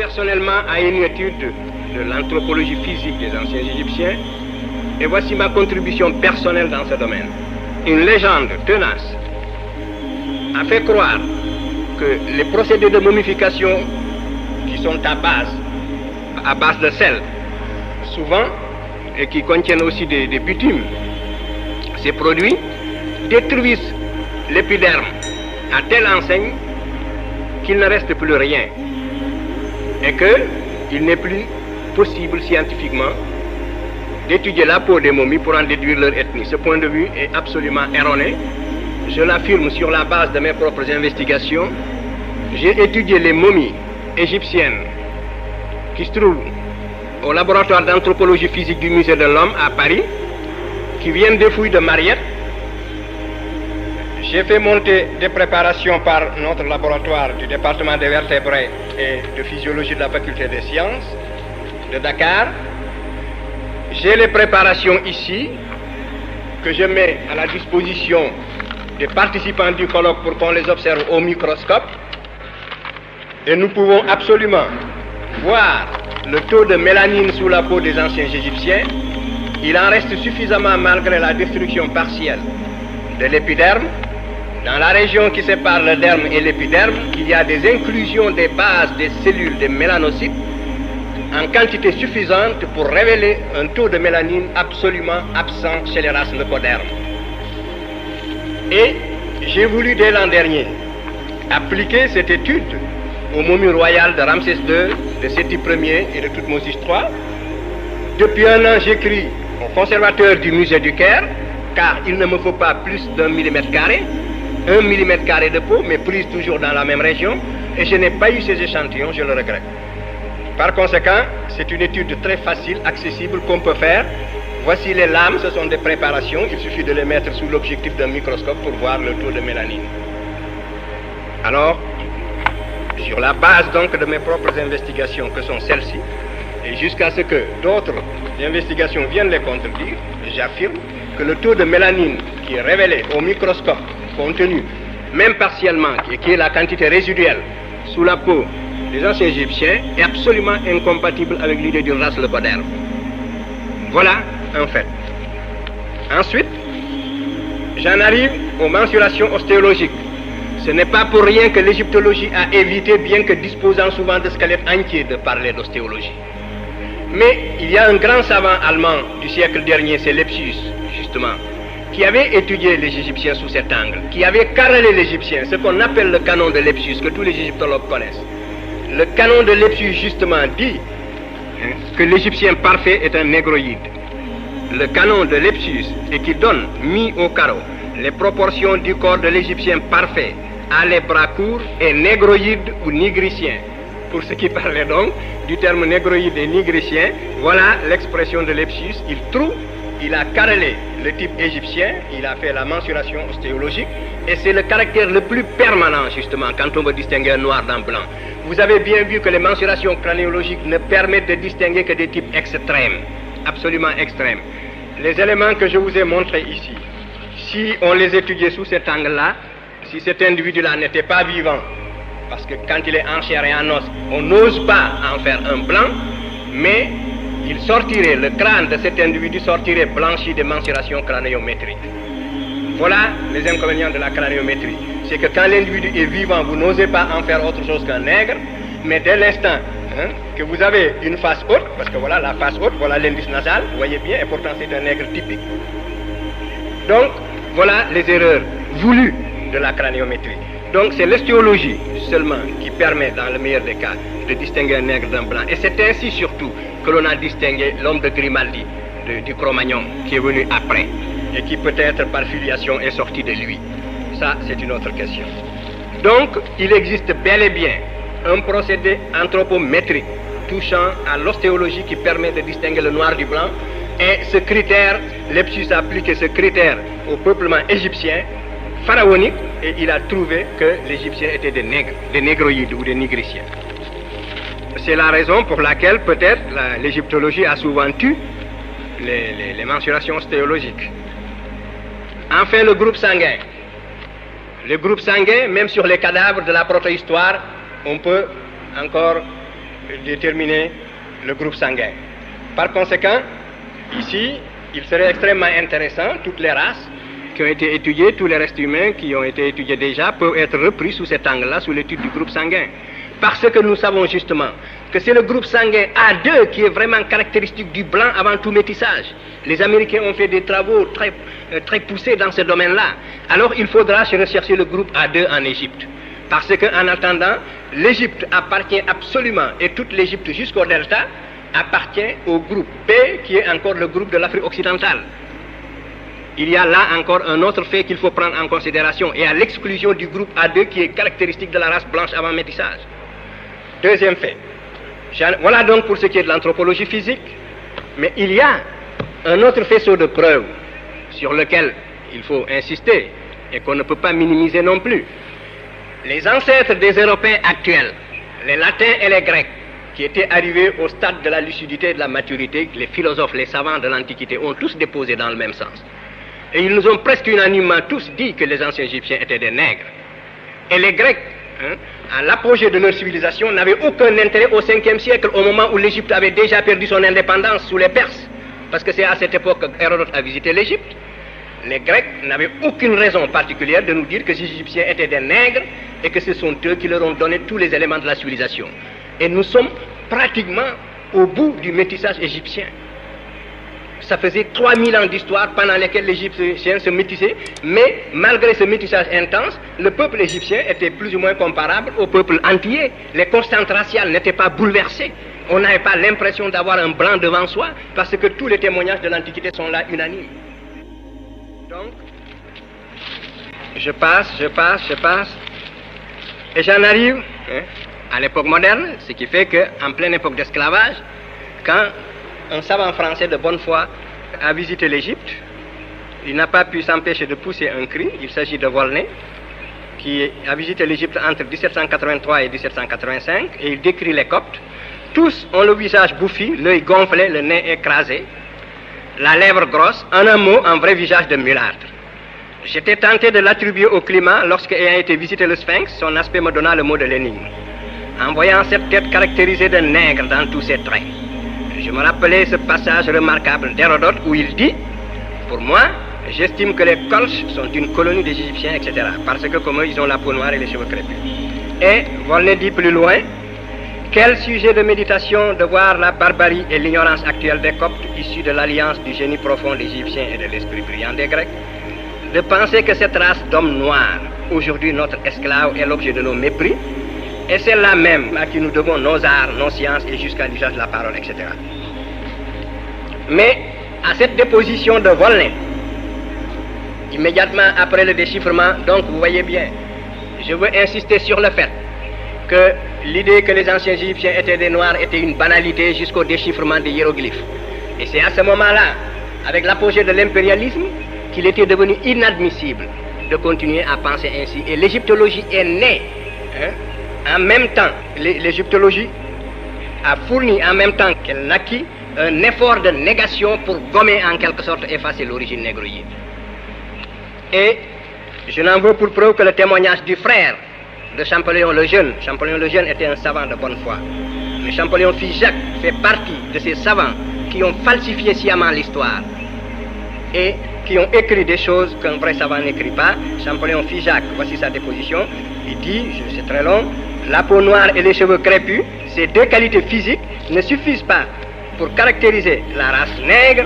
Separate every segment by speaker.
Speaker 1: personnellement à une étude de l'anthropologie physique des anciens Égyptiens, et voici ma contribution personnelle dans ce domaine. Une légende tenace a fait croire que les procédés de momification qui sont à base de sel, souvent, et qui contiennent aussi des bitumes, ces produits détruisent l'épiderme à telle enseigne qu'il ne reste plus rien et qu'il n'est plus possible scientifiquement d'étudier la peau des momies pour en déduire leur ethnie. Ce point de vue est absolument erroné. Je l'affirme sur la base de mes propres investigations. J'ai étudié les momies égyptiennes qui se trouvent au laboratoire d'anthropologie physique du musée de l'Homme à Paris, qui viennent des fouilles de Mariette. J'ai fait monter des préparations par notre laboratoire du département des vertébrés et de physiologie de la faculté des sciences de Dakar. J'ai les préparations ici que je mets à la disposition des participants du colloque pour qu'on les observe au microscope. Et nous pouvons absolument voir le taux de mélanine sous la peau des anciens Égyptiens. Il en reste suffisamment malgré la destruction partielle de l'épiderme. Dans la région qui sépare le derme et l'épiderme, il y a des inclusions des bases des cellules des mélanocytes en quantité suffisante pour révéler un taux de mélanine absolument absent chez les races leucodermes. Et j'ai voulu dès l'an dernier appliquer cette étude aux momies royales de Ramsès II, de Séti Ier et de Toutmose III. Depuis un an, j'écris au conservateur du musée du Caire, car il ne me faut pas plus d'1 mm², 1 mm² de peau, mais prise toujours dans la même région, et je n'ai pas eu ces échantillons, je le regrette. Par conséquent, c'est une étude très facile, accessible, qu'on peut faire. Voici les lames, ce sont des préparations, il suffit de les mettre sous l'objectif d'un microscope pour voir le taux de mélanine. Alors, sur la base donc de mes propres investigations, que sont celles-ci, et jusqu'à ce que d'autres investigations viennent les contredire, j'affirme que le taux de mélanine qui est révélé au microscope, contenu même partiellement, et qui est la quantité résiduelle sous la peau des anciens Égyptiens, est absolument incompatible avec l'idée d'une race leucoderme. Voilà un fait. Ensuite, j'en arrive aux mensurations ostéologiques. Ce n'est pas pour rien que l'égyptologie a évité, bien que disposant souvent de squelettes entiers, de parler d'ostéologie. Mais il y a un grand savant allemand du siècle dernier, c'est Lepsius, justement, qui avait étudié les Égyptiens sous cet angle, qui avait carrelé l'Égyptien, ce qu'on appelle le canon de Lepsius, que tous les égyptologues connaissent. Le canon de Lepsius, justement, dit que l'Égyptien parfait est un négroïde. Le canon de Lepsius, et qui donne, mis au carreau, les proportions du corps de l'Égyptien parfait à les bras courts et négroïde ou nigricien. Pour ceux qui parlaient donc du terme négroïde et nigricien, voilà l'expression de Lepsius. Il a carrelé le type égyptien, il a fait la mensuration ostéologique, et c'est le caractère le plus permanent, justement, quand on veut distinguer un noir d'un blanc. Vous avez bien vu que les mensurations craniologiques ne permettent de distinguer que des types extrêmes, absolument extrêmes. Les éléments que je vous ai montrés ici, si on les étudiait sous cet angle-là, si cet individu-là n'était pas vivant, parce que quand il est en chair et en os, on n'ose pas en faire un blanc, mais il sortirait, le crâne de cet individu sortirait blanchi des mensurations craniométriques. Voilà les inconvénients de la craniométrie. C'est que quand l'individu est vivant, vous n'osez pas en faire autre chose qu'un nègre, mais dès l'instant que vous avez une face haute, parce que voilà la face haute, voilà l'indice nasal, vous voyez bien, et pourtant c'est un nègre typique. Donc, voilà les erreurs voulues de la craniométrie. Donc c'est l'ostéologie seulement qui permet, dans le meilleur des cas, de distinguer un nègre d'un blanc. Et c'est ainsi surtout que l'on a distingué l'homme de Grimaldi, du Cro-Magnon, qui est venu après, et qui peut-être par filiation est sorti de lui. Ça, c'est une autre question. Donc, il existe bel et bien un procédé anthropométrique touchant à l'ostéologie qui permet de distinguer le noir du blanc. Et ce critère, Lepsius a appliqué ce critère au peuplement égyptien pharaonique, et il a trouvé que les Égyptiens étaient des nègres, des négroïdes ou des nigriciens. C'est la raison pour laquelle peut-être l'égyptologie a souvent tué les mensurations ostéologiques. Enfin, le groupe sanguin. Le groupe sanguin, même sur les cadavres de la protohistoire, on peut encore déterminer le groupe sanguin. Par conséquent, ici, il serait extrêmement intéressant, toutes les races qui ont été étudiées, tous les restes humains qui ont été étudiés déjà, peuvent être repris sous cet angle-là, sous l'étude du groupe sanguin. Parce que nous savons justement que c'est le groupe sanguin A2 qui est vraiment caractéristique du blanc avant tout métissage. Les Américains ont fait des travaux très poussés dans ce domaine-là. Alors il faudra rechercher le groupe A2 en Égypte. Parce qu'en attendant, l'Égypte appartient absolument, et toute l'Égypte jusqu'au delta, appartient au groupe B, qui est encore le groupe de l'Afrique occidentale. Il y a là encore un autre fait qu'il faut prendre en considération, et à l'exclusion du groupe A2 qui est caractéristique de la race blanche avant métissage. Deuxième fait. Voilà donc pour ce qui est de l'anthropologie physique. Mais il y a un autre faisceau de preuves sur lequel il faut insister et qu'on ne peut pas minimiser non plus. Les ancêtres des Européens actuels, les Latins et les Grecs, qui étaient arrivés au stade de la lucidité et de la maturité, les philosophes, les savants de l'Antiquité ont tous déposé dans le même sens. Et ils nous ont presque unanimement tous dit que les anciens Égyptiens étaient des nègres. Et les Grecs, à l'apogée de leur civilisation, n'avaient aucun intérêt au 5e siècle, au moment où l'Égypte avait déjà perdu son indépendance sous les Perses. Parce que c'est à cette époque qu'Hérodote a visité l'Égypte. Les Grecs n'avaient aucune raison particulière de nous dire que les Égyptiens étaient des nègres et que ce sont eux qui leur ont donné tous les éléments de la civilisation. Et nous sommes pratiquement au bout du métissage égyptien. Ça faisait 3000 ans d'histoire pendant lesquels les Égyptiens se métissaient, mais malgré ce métissage intense, le peuple égyptien était plus ou moins comparable au peuple antillais. Les constantes raciales n'étaient pas bouleversées. On n'avait pas l'impression d'avoir un blanc devant soi, parce que tous les témoignages de l'Antiquité sont là unanimes. Donc, je passe, et j'en arrive à l'époque moderne, ce qui fait qu'en pleine époque d'esclavage, quand un savant français de bonne foi a visité l'Égypte, il n'a pas pu s'empêcher de pousser un cri. Il s'agit de Volney, qui a visité l'Égypte entre 1783 et 1785, et il décrit les Coptes. Tous ont le visage bouffi, l'œil gonflé, le nez écrasé, la lèvre grosse, en un mot, un vrai visage de mulâtre. J'étais tenté de l'attribuer au climat lorsque, ayant été visiter le Sphinx, son aspect me donna le mot de l'énigme. En voyant cette tête caractérisée de nègre dans tous ses traits, je me rappelais ce passage remarquable d'Hérodote où il dit « Pour moi, j'estime que les Colches sont une colonie des Égyptiens, etc. parce que comme eux, ils ont la peau noire et les cheveux crépus. » Et Volney dit plus loin « Quel sujet de méditation de voir la barbarie et l'ignorance actuelle des Coptes issus de l'alliance du génie profond des Égyptiens et de l'esprit brillant des Grecs, de penser que cette race d'hommes noirs, aujourd'hui notre esclave, est l'objet de nos mépris, et c'est là même à qui nous devons nos arts, nos sciences et jusqu'à l'usage de la parole, etc. Mais à cette déposition de Volney, immédiatement après le déchiffrement, donc vous voyez bien, je veux insister sur le fait que l'idée que les anciens Égyptiens étaient des Noirs était une banalité jusqu'au déchiffrement des hiéroglyphes. Et c'est à ce moment-là, avec l'apogée de l'impérialisme, qu'il était devenu inadmissible de continuer à penser ainsi. Et l'égyptologie est née en même temps. L'égyptologie a fourni en même temps qu'elle naquit un effort de négation pour gommer en quelque sorte, effacer l'origine négroïde. Et je n'en veux pour preuve que le témoignage du frère de Champollion le Jeune. Champollion le Jeune était un savant de bonne foi. Mais Champollion Figeac fait partie de ces savants qui ont falsifié sciemment l'histoire et qui ont écrit des choses qu'un vrai savant n'écrit pas. Champollion Figeac, voici sa déposition. Il dit, c'est très long, la peau noire et les cheveux crépus, ces deux qualités physiques ne suffisent pas pour caractériser la race nègre,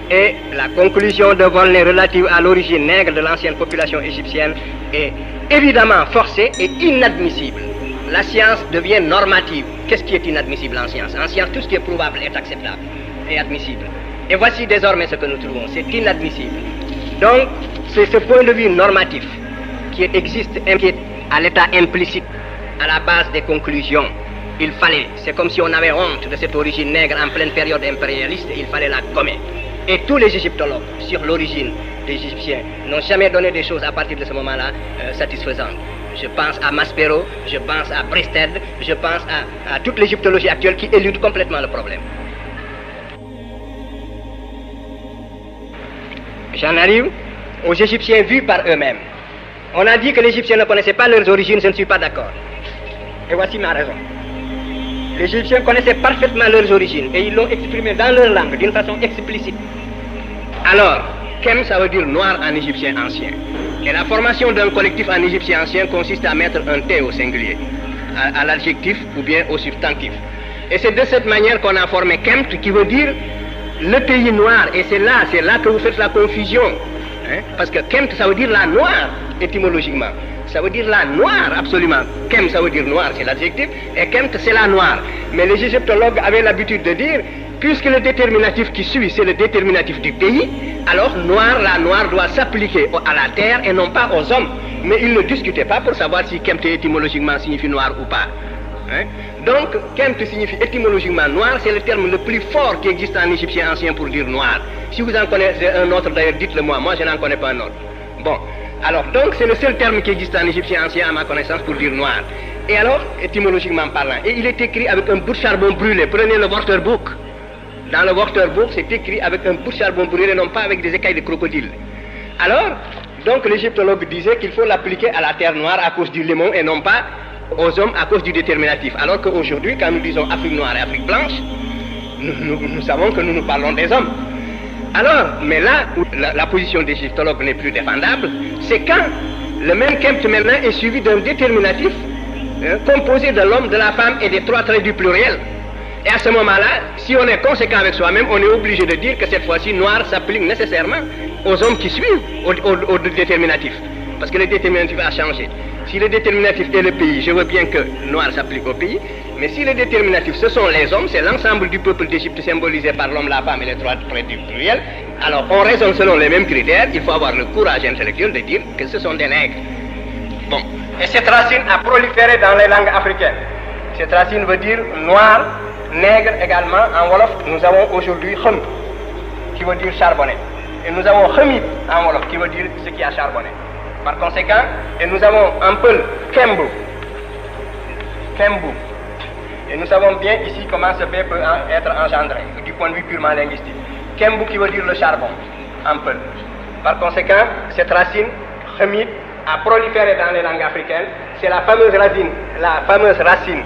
Speaker 1: et la conclusion de Volney relative à l'origine nègre de l'ancienne population égyptienne est évidemment forcée et inadmissible. La science devient normative. Qu'est-ce qui est inadmissible en science? En science, tout ce qui est prouvable est acceptable et admissible. Et voici désormais ce que nous trouvons, c'est inadmissible. Donc, c'est ce point de vue normatif qui existe, qui est à l'état implicite, à la base des conclusions. Il fallait, c'est comme si on avait honte de cette origine nègre en pleine période impérialiste, il fallait la gommer. Et tous les égyptologues sur l'origine des Égyptiens n'ont jamais donné des choses à partir de ce moment-là satisfaisantes. Je pense à Maspero, je pense à Bristed, je pense à toute l'égyptologie actuelle qui élude complètement le problème. J'en arrive aux Égyptiens vus par eux-mêmes. On a dit que les Égyptiens ne connaissaient pas leurs origines, je ne suis pas d'accord. Et voici ma raison. Les Égyptiens connaissaient parfaitement leurs origines et ils l'ont exprimé dans leur langue d'une façon explicite. Alors, Kem, ça veut dire noir en égyptien ancien. Et la formation d'un collectif en égyptien ancien consiste à mettre un T au singulier, à l'adjectif ou bien au substantif. Et c'est de cette manière qu'on a formé Kemt, qui veut dire le pays noir. Et c'est là que vous faites la confusion. Hein? Parce que Kemt, ça veut dire la noire, étymologiquement. Ça veut dire la noire, absolument. Kem, ça veut dire noir, c'est l'adjectif, et Kemt, c'est la noire. Mais les égyptologues avaient l'habitude de dire, puisque le déterminatif qui suit, c'est le déterminatif du pays, alors noir, la noire doit s'appliquer à la terre et non pas aux hommes. Mais ils ne discutaient pas pour savoir si Kemt étymologiquement signifie noir ou pas. Hein? Donc, Kemt signifie étymologiquement noir, c'est le terme le plus fort qui existe en égyptien ancien pour dire noir. Si vous en connaissez un autre d'ailleurs, dites-le moi, moi je n'en connais pas un autre. Bon, alors donc c'est le seul terme qui existe en égyptien ancien à ma connaissance pour dire noir. Et alors, étymologiquement parlant, et il est écrit avec un bout de charbon brûlé, prenez le Wörterbuch. Dans le Wörterbuch, c'est écrit avec un bout de charbon brûlé, non pas avec des écailles de crocodile. Alors, donc l'égyptologue disait qu'il faut l'appliquer à la terre noire à cause du limon et non pas aux hommes à cause du déterminatif. Alors qu'aujourd'hui, quand nous disons Afrique noire et Afrique blanche, nous savons que nous parlons des hommes. Alors, mais là où la position des égyptologues n'est plus défendable, c'est quand le même Kemt maintenant est suivi d'un déterminatif composé de l'homme, de la femme et des trois traits du pluriel. Et à ce moment-là, si on est conséquent avec soi-même, on est obligé de dire que cette fois-ci, noir s'applique nécessairement aux hommes qui suivent au déterminatif. Parce que le déterminatif a changé. Si le déterminatif est le pays, je veux bien que noir s'applique au pays, mais si le déterminatif ce sont les hommes, c'est l'ensemble du peuple d'Égypte symbolisé par l'homme, la femme et les trois traits du pluriel, alors on raisonne selon les mêmes critères, il faut avoir le courage intellectuel de dire que ce sont des nègres. Bon, et cette racine a proliféré dans les langues africaines. Cette racine veut dire noir, nègre également. En Wolof, nous avons aujourd'hui Khum, qui veut dire charbonné. Et nous avons Khemit en Wolof, qui veut dire ce qui a charbonné. Par conséquent, et nous avons un peu Kembu. Kembu. Et nous savons bien ici comment ce B peut être engendré, du point de vue purement linguistique. Kembu qui veut dire le charbon, un peu. Par conséquent, cette racine, Khemit, a proliféré dans les langues africaines. C'est la fameuse racine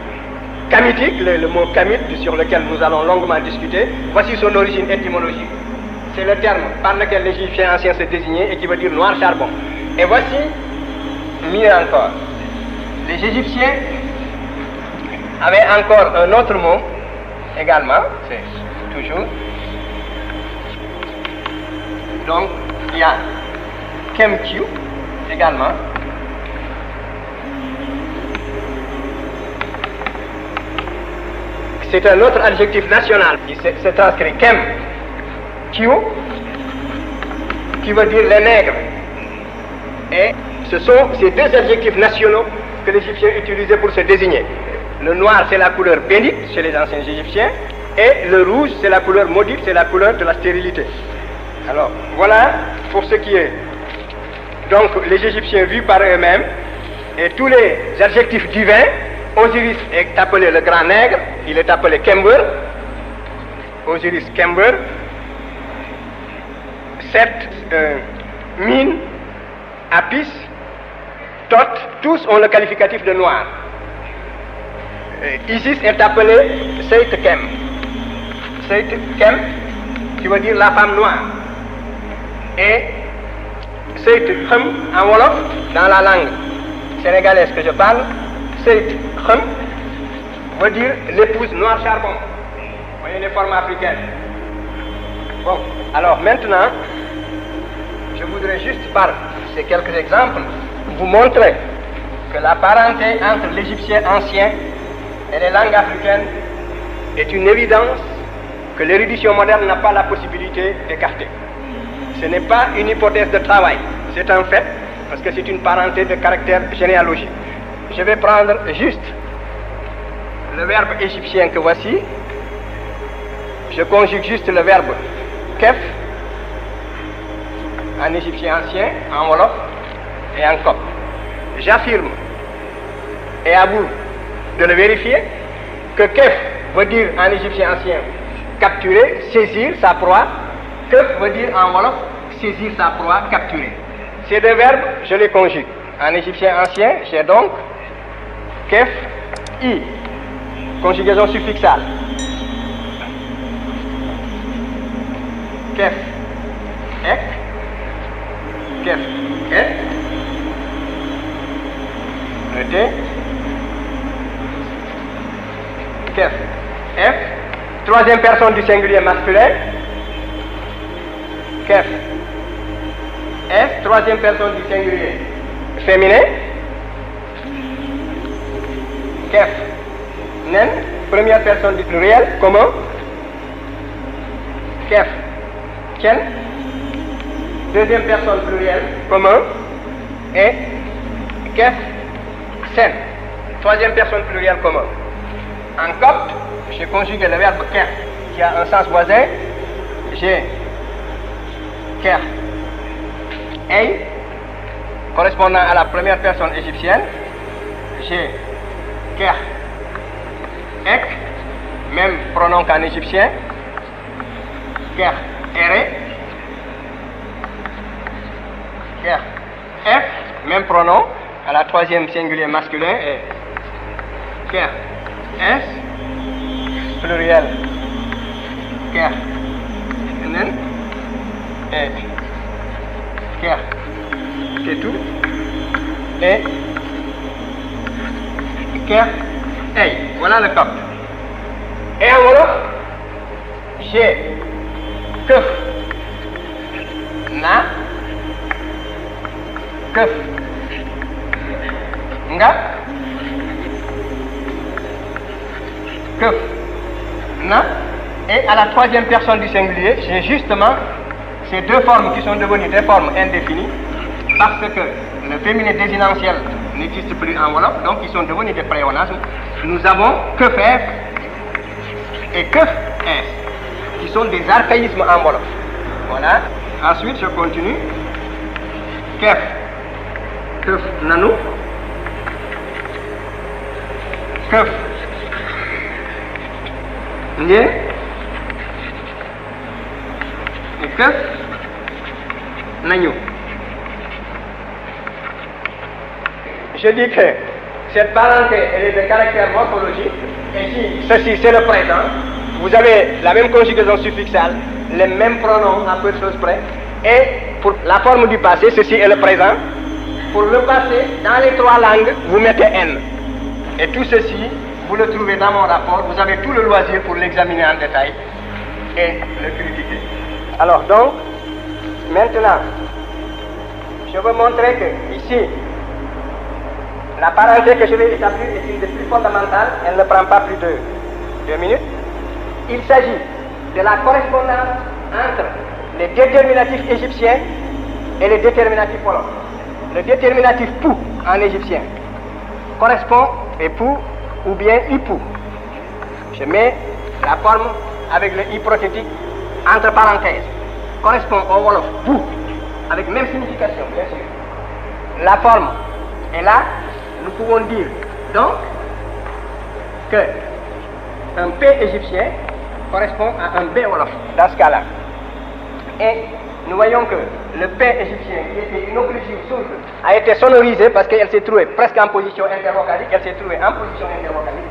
Speaker 1: kamitique, le mot kamit sur lequel nous allons longuement discuter. Voici son origine étymologique. C'est le terme par lequel les Égyptiens anciens se désignaient et qui veut dire noir charbon. Et voici, mieux encore, les Égyptiens avaient encore un autre mot également, c'est toujours. Donc, il y a Kemkyu également. C'est un autre adjectif national qui se transcrit Kem, Q, qui veut dire les nègres. Et ce sont ces deux adjectifs nationaux que les Égyptiens utilisaient pour se désigner. Le noir, c'est la couleur bénite chez les anciens Égyptiens, et le rouge, c'est la couleur maudite, c'est la couleur de la stérilité. Alors, voilà pour ce qui est. Donc, les Égyptiens vus par eux-mêmes, et tous les adjectifs divins. Osiris est appelé le grand nègre, il est appelé Kember, Osiris Kember. Set, Min, Apis, Thoth, tous ont le qualificatif de noir. Isis est appelé Seit Kem. Seit Kem, qui veut dire la femme noire. Et Seit Khem en Wolof, dans la langue sénégalaise que je parle, Seit Khem veut dire l'épouse noire charbon. Vous voyez les formes africaines. Bon, alors maintenant, je voudrais juste par ces quelques exemples vous montrer que la parenté entre l'égyptien ancien et les langues africaines est une évidence que l'érudition moderne n'a pas la possibilité d'écarter. Ce n'est pas une hypothèse de travail, c'est un fait, parce que c'est une parenté de caractère généalogique. Je vais prendre juste le verbe égyptien que voici. Je conjugue juste le verbe kef en égyptien ancien, en wolof et en copte. J'affirme, et à vous de le vérifier, que kef veut dire en égyptien ancien capturer, saisir sa proie. Kef veut dire en wolof saisir sa proie, capturer. Ces deux verbes, je les conjugue. En égyptien ancien, j'ai donc kef, i. conjugaison suffixale. Kef, ek, kef, ek, notez, kef, f, troisième personne du singulier masculin, kef, s, troisième personne du singulier féminin, kef, nen, première personne du pluriel commun, kef, ken, deuxième personne pluriel commun, et kef, sen, troisième personne pluriel commun. En copte, j'ai conjugué le verbe kef qui a un sens voisin. J'ai ker, ei, correspondant à la première personne égyptienne. J'ai ker, ek, même pronom qu'en égyptien. Ker, ere, ker, f, même pronom à la troisième singulier masculin. Et ker, s, pluriel, ker, nen, et ker, c'est tout, et ker, ei. Voilà le copte. Et en wolof, j'ai keuf, na, keuf, nga, keuf, na, et à la troisième personne du singulier, j'ai justement ces deux formes qui sont devenues des formes indéfinies parce que le féminin désinentiel n'existe plus en wolof, donc ils sont devenus des préonasmes. Nous avons keuf f et keuf s qui sont des archaïsmes en wolof. Voilà. Ensuite, je continue. Kef, keuf nanu, keuf Ndié, et keuf nañu. Je dis que cette parenté elle est de caractère morphologique, et si ceci c'est le présent, vous avez la même conjugaison suffixale, les mêmes pronoms à peu de choses près, et pour la forme du passé, ceci est le présent. Pour le passé, dans les trois langues, vous mettez N. Et tout ceci, vous le trouvez dans mon rapport, vous avez tout le loisir pour l'examiner en détail et le critiquer. Alors donc, maintenant, je veux montrer que ici, la parenté que je vais établir est une des plus fondamentales, elle ne prend pas plus de 2 minutes. Il s'agit de la correspondance entre les déterminatifs égyptiens et les déterminatifs wolof. Le déterminatif pou en égyptien correspond à pou ou bien ipou. Je mets la forme avec le i prothétique entre parenthèses. Correspond au wolof bou avec même signification, bien sûr. La forme est là. Nous pouvons dire donc que un P égyptien correspond à un B wolof dans ce cas-là. Et nous voyons que le P égyptien, qui était une occlusive sourde, a été sonorisé parce qu'elle s'est trouvée presque en position intervocalique, elle s'est trouvée en position intervocalique.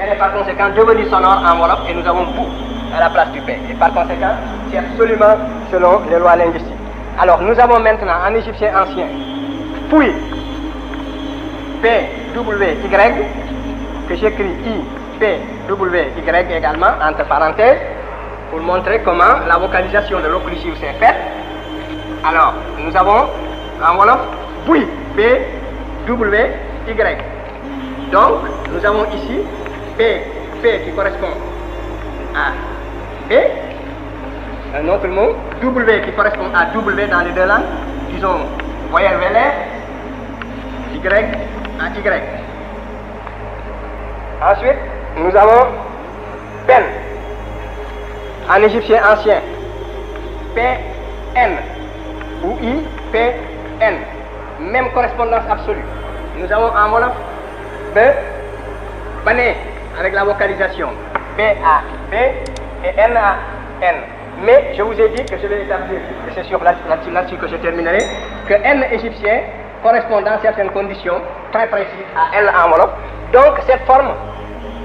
Speaker 1: Elle est par conséquent devenue sonore en wolof et nous avons bou à la place du P. Et par conséquent, c'est absolument selon les lois linguistiques. Alors nous avons maintenant en égyptien ancien Pouy, P-W-Y, que j'écris I-P-W-Y également, entre parenthèses, pour montrer comment la vocalisation de l'occlusive s'est faite. Alors, nous avons en wolof Bouy, B-W-Y. Donc, nous avons ici P qui correspond à B, un autre mot, W qui correspond à W dans les deux langues, disons voyelle vélaire, Y à Y. Ensuite, nous avons pen, en égyptien ancien, P-N, ou I-P-N, même correspondance absolue. Nous avons en wolof B, bané, avec la vocalisation, B-A-B et N-A-N. Mais je vous ai dit que je vais établir, et c'est sur là-dessus que je terminerai, que N égyptien correspond dans certaines conditions très précises à L en wolof. Donc cette forme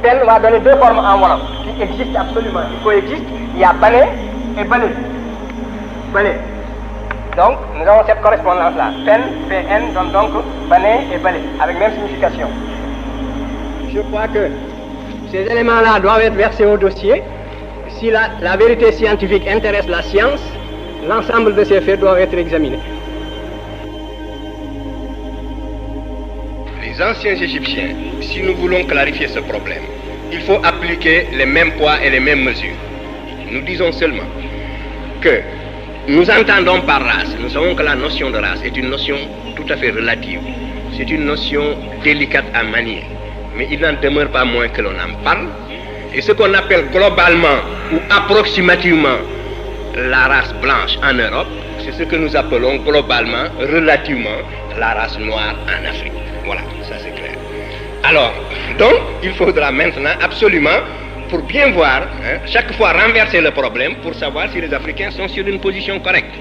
Speaker 1: Pen va donner deux formes en wolof qui existent absolument, qui coexistent. Il y a Balé et Balé. Balé. Donc, nous avons cette correspondance-là. Pen, PN, donne donc Bané et Balé, avec même signification. Je crois que ces éléments-là doivent être versés au dossier. Si la vérité scientifique intéresse la science, l'ensemble de ces faits doivent être examinés. Les anciens Égyptiens, si nous voulons clarifier ce problème, il faut appliquer les mêmes poids et les mêmes mesures. Nous disons seulement que nous entendons par race, nous savons que la notion de race est une notion tout à fait relative. C'est une notion délicate à manier, mais il n'en demeure pas moins que l'on en parle. Et ce qu'on appelle globalement ou approximativement la race blanche en Europe, c'est ce que nous appelons globalement, relativement, la race noire en Afrique. Voilà, ça c'est clair. Alors, donc, il faudra maintenant absolument, pour bien voir, chaque fois renverser le problème pour savoir si les Africains sont sur une position correcte.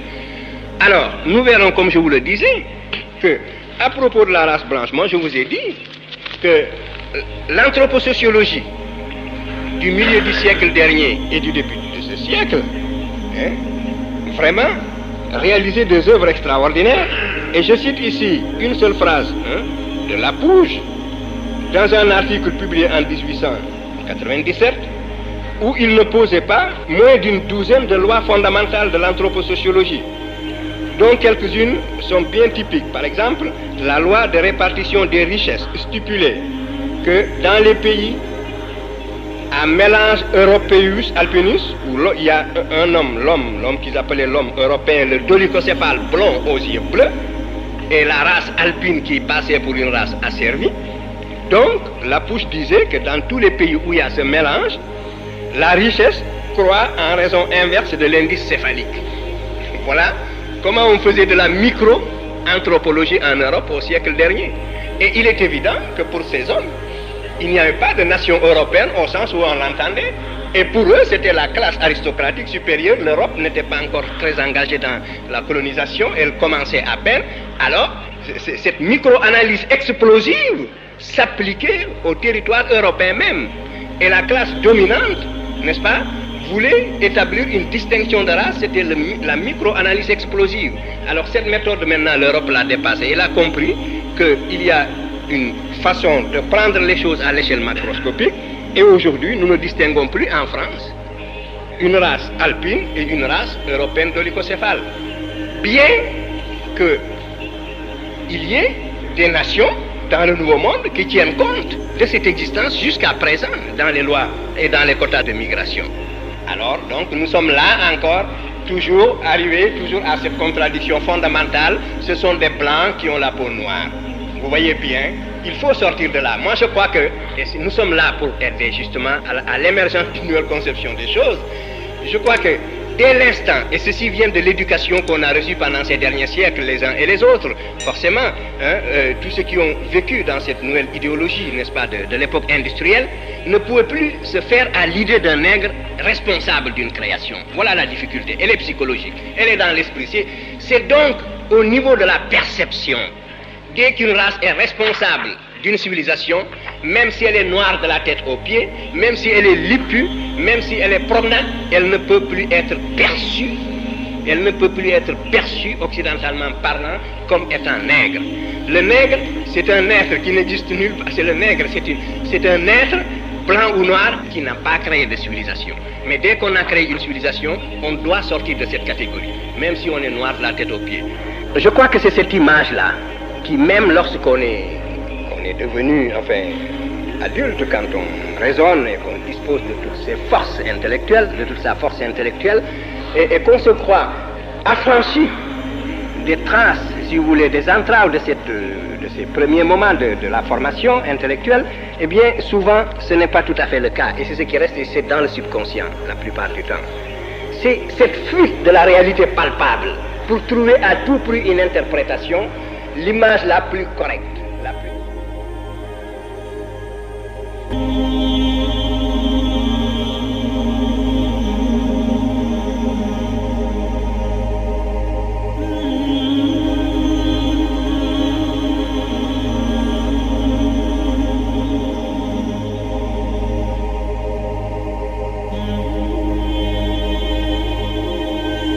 Speaker 1: Alors, nous verrons, comme je vous le disais, que, à propos de la race blanche, moi je vous ai dit que l'anthroposociologie du milieu du siècle dernier et du début de ce siècle, vraiment réalisé des œuvres extraordinaires. Et je cite ici une seule phrase de Lapouge dans un article publié en 1897 où il ne posait pas moins d'une douzaine de lois fondamentales de l'anthroposociologie, dont quelques-unes sont bien typiques. Par exemple, la loi de répartition des richesses stipulait que dans les pays à mélange européus alpinus, où il y a un homme, l'homme qu'ils appelaient l'homme européen, le dolichocéphale blond aux yeux bleus, et la race alpine qui passait pour une race asservie. Donc, Lapouche disait que dans tous les pays où il y a ce mélange, la richesse croît en raison inverse de l'indice céphalique. Voilà comment on faisait de la micro-anthropologie en Europe au siècle dernier. Et il est évident que pour ces hommes, il n'y avait pas de nation européenne au sens où on l'entendait. Et pour eux, c'était la classe aristocratique supérieure. L'Europe n'était pas encore très engagée dans la colonisation. Elle commençait à peine. Alors, cette micro-analyse explosive s'appliquait au territoire européen même. Et la classe dominante, n'est-ce pas, voulait établir une distinction de race. C'était la micro-analyse explosive. Alors cette méthode, maintenant, l'Europe l'a dépassée. Elle a compris qu'il y a une façon de prendre les choses à l'échelle macroscopique. Et aujourd'hui, nous ne distinguons plus en France une race alpine et une race européenne dolichocéphale. Bien qu'il y ait des nations dans le Nouveau Monde qui tiennent compte de cette existence jusqu'à présent dans les lois et dans les quotas de migration. Alors, donc, nous sommes là encore, toujours arrivés, toujours à cette contradiction fondamentale. Ce sont des blancs qui ont la peau noire. Vous voyez bien, il faut sortir de là. Moi, je crois que nous sommes là pour aider justement à l'émergence d'une nouvelle conception des choses. Je crois que dès l'instant, et ceci vient de l'éducation qu'on a reçue pendant ces derniers siècles, les uns et les autres, forcément, tous ceux qui ont vécu dans cette nouvelle idéologie, n'est-ce pas, de l'époque industrielle, ne pouvaient plus se faire à l'idée d'un nègre responsable d'une création. Voilà la difficulté. Elle est psychologique, elle est dans l'esprit. C'est donc au niveau de la perception. Dès qu'une race est responsable d'une civilisation, même si elle est noire de la tête aux pieds, même si elle est lipue, même si elle est promenade, elle ne peut plus être perçue. Elle ne peut plus être perçue, occidentalement parlant, comme étant nègre. Le nègre, c'est un être qui n'existe nulle part. C'est le nègre, c'est un être blanc ou noir qui n'a pas créé de civilisation. Mais dès qu'on a créé une civilisation, on doit sortir de cette catégorie, même si on est noir de la tête aux pieds. Je crois que c'est cette image-là qui, même lorsqu'on est devenu, adulte, quand on raisonne et qu'on dispose de toutes ses forces intellectuelles, de toute sa force intellectuelle, et qu'on se croit affranchi des traces, si vous voulez, des entraves de ces premiers moments de la formation intellectuelle, eh bien, souvent, ce n'est pas tout à fait le cas. Et c'est ce qui reste, et c'est dans le subconscient, la plupart du temps. C'est cette fuite de la réalité palpable pour trouver à tout prix une interprétation, l'image la plus correcte, la plus...